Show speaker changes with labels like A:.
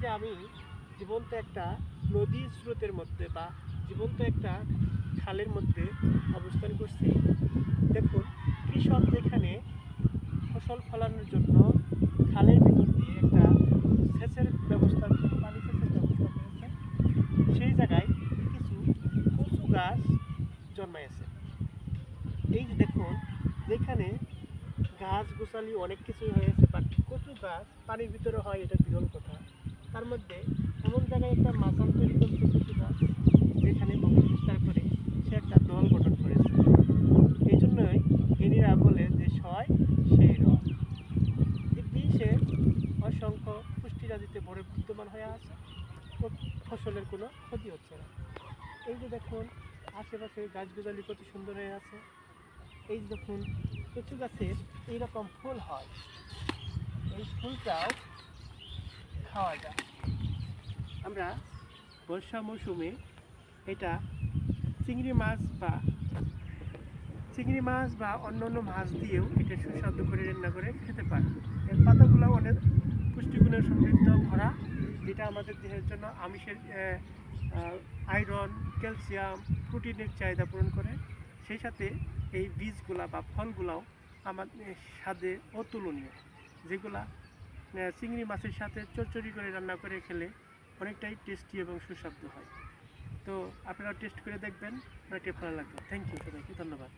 A: যে আমি জীবন্ত একটা নদীর স্রোতের মধ্যে বা জীবন্ত একটা খালের মধ্যে অবস্থান করছি। দেখুন, কৃষক যেখানে ফসল ফলানোর জন্য খালের ভিতর দিয়ে একটা সেচের ব্যবস্থা, পানি সেচের ব্যবস্থা করেছে, সেই জায়গায় কিছু কচু গাছ জন্মাইছে। এই যে দেখুন, যেখানে গাছ গোছালি অনেক কিছুই হয়েছে, বাট কচু গাছ পানির ভিতরে হয় এটা বিরল কথা। তার মধ্যে এমন জায়গায় একটা মাচান তৈরি করছে কচু গাছ, যেখানে বংশ বিস্তার করে সে একটা দল গঠন করেছে। এই জন্যই জ্ঞানীরা বলে যে সয় সেই রয়। দিব্যি সে অসংখ্য পুষ্টিরাজিতে ভরে বিদ্যমান হয়ে আছে, ফসলের কোনো ক্ষতি হচ্ছে না। এই যে দেখুন, আশেপাশে গাছগুজালি কত সুন্দর হয়ে আছে। এই যে দেখুন, কচু গাছের এইরকম ফুল হয়, এই ফুলটাও খাওয়া যায়। আমরা বর্ষা মৌসুমে এটা চিংড়ি মাছ বা অন্য অন্য মাছ দিয়েও এটা সুস্বাদু করে রান্না করে খেতে পারে। এর পাতাগুলো অনেক পুষ্টিগুণে সমৃদ্ধ ভরা, যেটা আমাদের দেহের জন্য আমিষের আয়রন, ক্যালসিয়াম, প্রোটিনের চাহিদা পূরণ করে। সেই সাথে এই বীজগুলা বা ফলগুলাও আমাদের স্বাদে অতুলনীয়, যেগুলা চিংড়ি মাছের সাথে চচ্চড়ি করে রান্না করে খেলে অনেকটাই টেস্টি এবং সুস্বাদু হয়। তো আপনারা টেস্ট করে দেখবেন, অনেকটাই ভালো লাগবে। থ্যাংক ইউ সবাইকে, ধন্যবাদ।